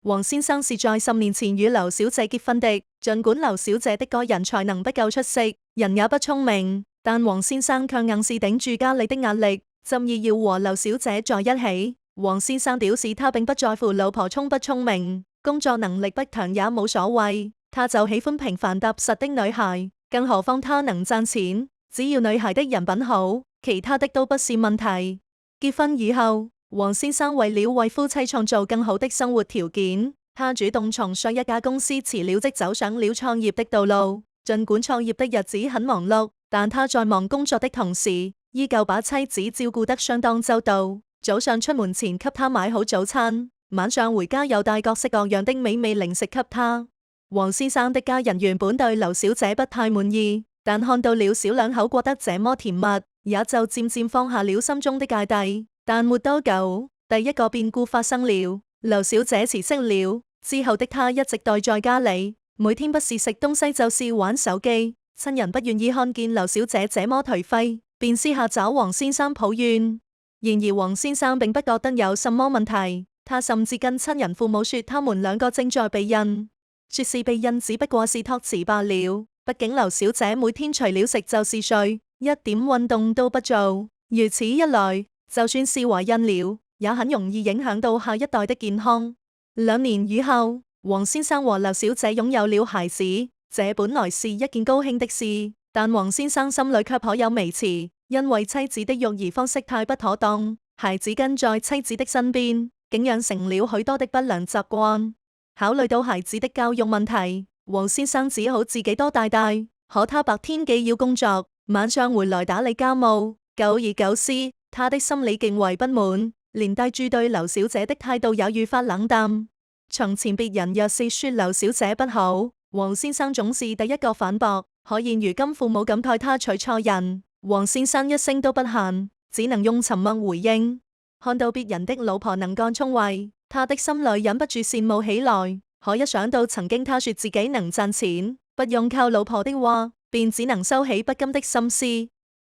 黃先生是在10年前與劉小姐結婚的，儘管劉小姐的個人才能不夠出色，人也不聰明，但黃先生卻硬是頂住家裏的壓力，執意要和劉小姐在一起。黃先生表示他並不在乎老婆聰不聰明，工作能力不強也冇所謂，他就喜歡平凡踏實的女孩，更何況他能賺錢，只要女孩的人品好，其他的都不是問題。結婚以後，黃先生為了為夫妻創造更好的生活條件，他主動從上一家公司辭了職，走上了創業的道路。儘管創業的日子很忙碌，但他在忙工作的同時，依舊把妻子照顧得相當周到。早上出門前給他買好早餐，晚上回家又帶各式各樣的美味零食給他。黃先生的家人原本對劉小姐不太滿意，但看到了小兩口過得這麼甜蜜，也就漸漸放下了心中的芥蒂。但沒多久，第一個變故發生了。劉小姐辭職了之後的她一直待在家裏，每天不是食東西就是玩手機。親人不願意看見劉小姐這麼頹廢，便私下找黃先生抱怨。然而黃先生並不覺得有什麼問題，他甚至跟親人父母說他們兩個正在避孕，說是避孕只不過是託詞罷了。畢竟劉小姐每天除了食就是睡，一點運動都不做，如此一來，就算是懷孕了，也很容易影響到下一代的健康。2年以後，黃先生和劉小姐擁有了孩子，這本來是一件高興的事，但黃先生心裏卻頗有微詞。因為妻子的育兒方式太不妥當，孩子跟在妻子的身邊，竟養成了許多的不良習慣。考慮到孩子的教育問題，黃先生只好自己多帶帶。可他白天既要工作，晚上回來打理家務，久而久之，他的心裏極為不滿，連帶住對劉小姐的態度也愈發冷淡。從前別人若是說劉小姐不好，黃先生總是第一個反駁。可現如今父母感慨他娶錯人，黃先生一聲都不嫻，只能用沉默回應。看到別人的老婆能幹聰慧，他的心裏忍不住羨慕起來。可一想到曾經他說自己能賺錢，不用靠老婆的話，便只能收起不甘的心思。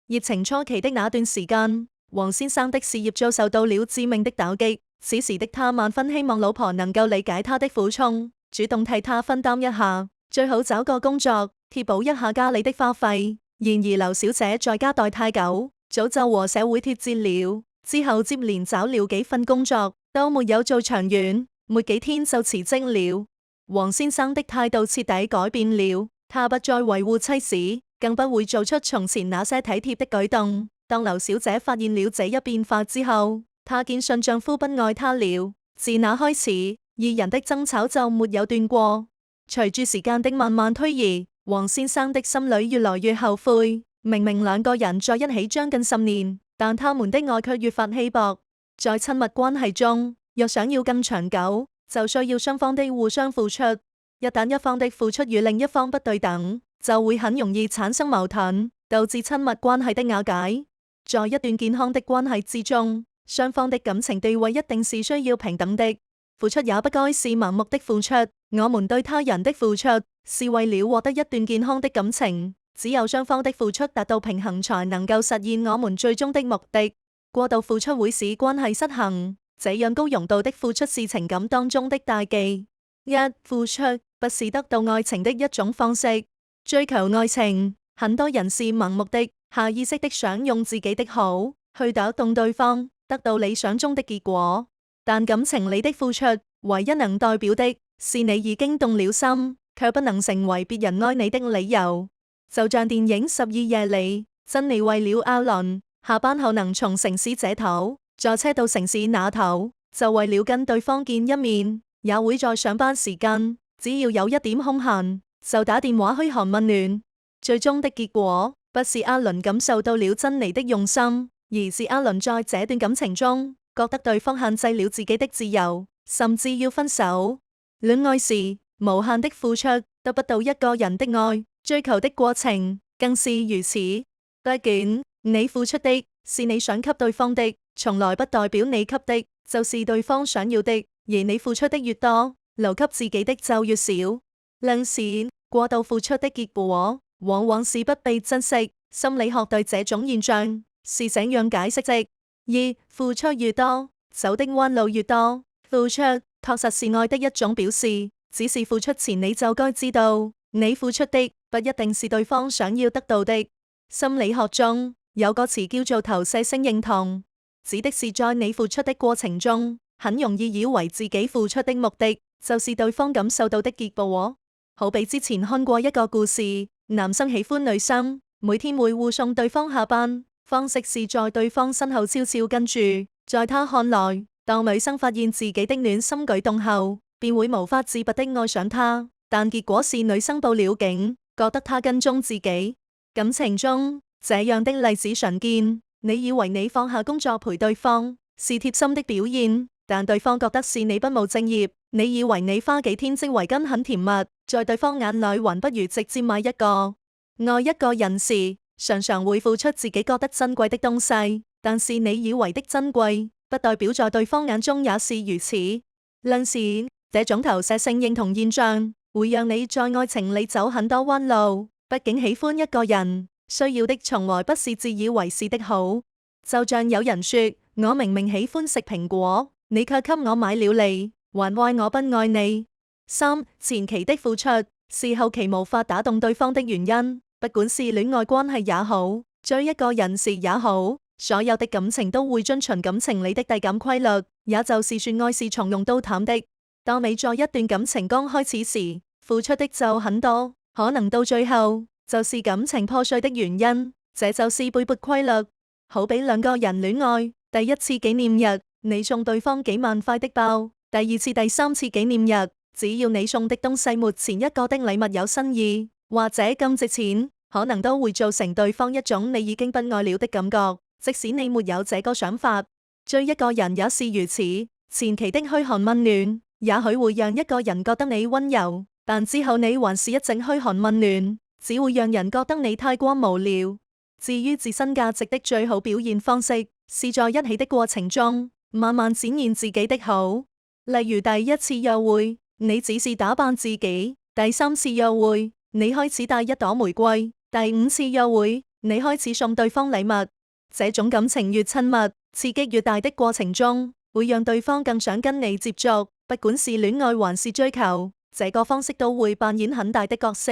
熱情初期的那段時間，黃先生的事業遭受到了致命的打擊。此時的他萬分希望老婆能夠理解他的苦衷，主動替他分擔一下，最好找個工作貼補一下家裏的花費。然而劉小姐在家待太久，早就和社會脫節了，之後接連找了幾份工作，都沒有做長遠，沒幾天就辭職了。黃先生的態度徹底改變了，他不再維護妻子，更不會做出從前那些體貼的舉動。當劉小姐發現了這一變化之後，她堅信丈夫不愛她了。自那開始，二人的爭吵就沒有斷過。隨住時間的慢慢推移，黃先生的心裏越來越後悔。明明兩個人在一起將近10年，但他們的愛卻越發稀薄。在親密關係中，若想要更長久，就需要雙方的互相付出。一旦一方的付出與另一方不對等，就會很容易產生矛盾，導致親密關係的瓦解。在一段健康的關係之中，雙方的感情地位一定是需要平等的，付出也不該是盲目的付出。我們對他人的付出是為了獲得一段健康的感情，只有雙方的付出達到平衡，才能夠實現我們最終的目的。過度付出會使關係失衡，這樣高濃度的付出是情感當中的大忌。付出不是得到愛情的一種方式。追求愛情，很多人是盲目的，下意識的想用自己的好去打動對方，得到理想中的結果。但感情裡的付出，唯一能代表的是你已經動了心，卻不能成為別人愛你的理由。就像電影《12夜》裡，珍妮為了阿倫，下班後能從城市這頭坐車到城市那頭，就為了跟對方見一面，也會在上班時間，只要有一點空閒，就打電話噓寒問暖。最終的結果，不是阿倫感受到了珍妮的用心，而是阿倫在這段感情中，覺得對方限制了自己的自由，甚至要分手。戀愛時，無限的付出得不到一個人的愛，追求的過程更是如此。畢竟你付出的是你想給對方的，從來不代表你給的就是對方想要的。而你付出的越多，留給自己的就越少。另時過度付出的結果，往往是不被珍惜。心理學對這種現象是這樣解釋的：付出越多，走的彎路越多。付出確實是愛的一種表示，只是付出前你就該知道，你付出的不一定是對方想要得到的。心理學中有個詞叫做投射性認同，指的是在你付出的過程中，很容易以為自己付出的目的就是對方感受到的結果。好比之前看過一個故事，男生喜歡女生，每天會護送對方下班，方式是在對方身後悄悄跟住。在他看來，當女生發現自己的暖心舉動後，便會無法自拔的愛上他。但結果是女生報了警，覺得他跟蹤自己。感情中這樣的例子常見。你以為你放下工作陪對方是貼心的表現，但對方覺得是你不務正業。你以為你花幾天織圍巾很甜蜜，在對方眼裏還不如直接買一個。愛一個人時，常常會付出自己覺得珍貴的東西，但是你以為的珍貴，不代表在對方眼中也是如此。論時，這種投射性認同現象會讓你在愛情裏走很多彎路。畢竟喜歡一個人，需要的從來不是自以為是的好。就像有人說，我明明喜歡食蘋果，你卻給我買了梨，還怪我不愛你。三、前期的付出是後期無法打動對方的原因。不管是戀愛關係也好，追一個人時也好，所有的感情都會遵循感情裏的遞減規律，也就是說愛是從容到淡的。當你在一段感情剛開始時，付出的就很多，可能到最後就是感情破碎的原因，這就是背叛規律。好比兩個人戀愛，第一次紀念日你送對方幾萬塊的包，第二次、第三次紀念日，只要你送的東西沒前一個的禮物有新意，或者更值錢，可能都會造成對方一種你已經不愛了的感覺。即使你沒有這個想法，追一個人也是如此。前期的噓寒問暖，也許會讓一個人覺得你溫柔，但之後你還是一整噓寒問暖，只會讓人覺得你太過無聊。至於自身價值的最好表現方式，是在一起的過程中，慢慢展現自己的好。例如第一次約會，你只是打扮自己；第三次約會，你開始帶一朵玫瑰；第五次約會，你開始送對方禮物。這種感情越親密、刺激越大的過程中，會讓對方更想跟你接觸。不管是戀愛還是追求，這個方式都會扮演很大的角色。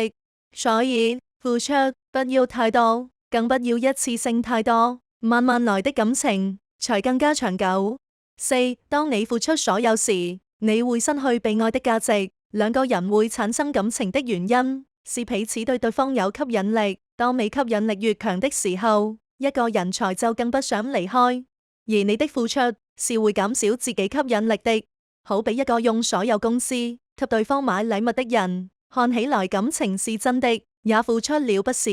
所以付出不要太多，更不要一次性太多，慢慢來的感情才更加長久。四、當你付出所有時，你會失去被愛的價值。兩個人會產生感情的原因是彼此對對方有吸引力，當你吸引力越強的時候，一個人才就更不想離開。而你的付出是會減少自己吸引力的。好比一個用所有公司給對方買禮物的人，看起來感情是真的，也付出了不少，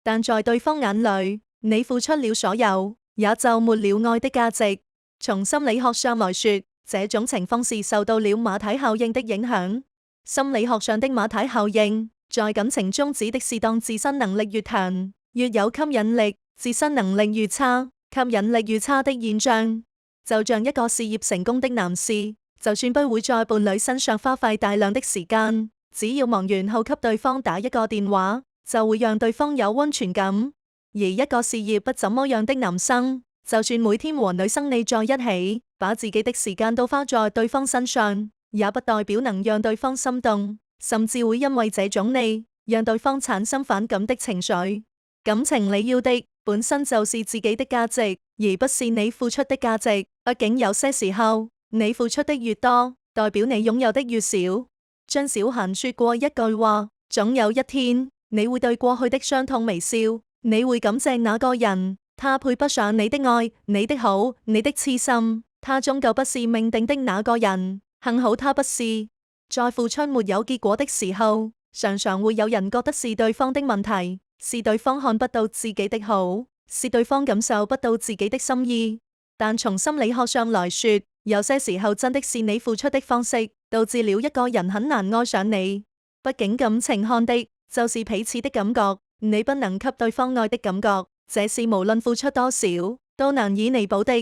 但在對方眼裏，你付出了所有，也就沒了愛的價值。從心理學上來說，這種情況是受到了馬太效應的影響。心理學上的馬太效應，在感情中指的是當自身能力越強，越有吸引力，自身能力越差，吸引力越差的現象。就像一個事業成功的男士，就算不會在伴侶身上花費大量的時間，只要忙完後給對方打一個電話，就會讓對方有溫泉感。而一個事業不怎麼樣的男生，就算每天和女生膩在一起，把自己的時間都花在對方身上，也不代表能讓對方心動，甚至會因為這種膩，讓對方產生反感的情緒。感情你要的本身就是自己的價值，而不是你付出的價值。畢竟有些時候，你付出的越多，代表你擁有的越少。張小嫻說過一句話：總有一天，你會對過去的傷痛微笑，你會感謝那個人，他配不上你的愛、你的好、你的痴心，他終究不是命定的那個人。幸好他不是。在付出沒有結果的時候，常常會有人覺得是對方的問題，是對方看不到自己的好，是對方感受不到自己的心意。但從心理學上來說，有些時候真的是你付出的方式，導致了一個人很難愛上你。畢竟感情看的就是彼此的感覺，你不能給對方愛的感覺，這是無論付出多少都難以彌補的。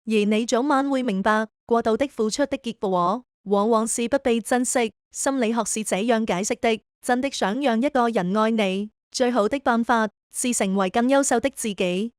而你早晚會明白，過度的付出的結果往往是不被珍惜。心理學是這樣解釋的：真的想讓一個人愛你，最好的辦法是成為更優秀的自己。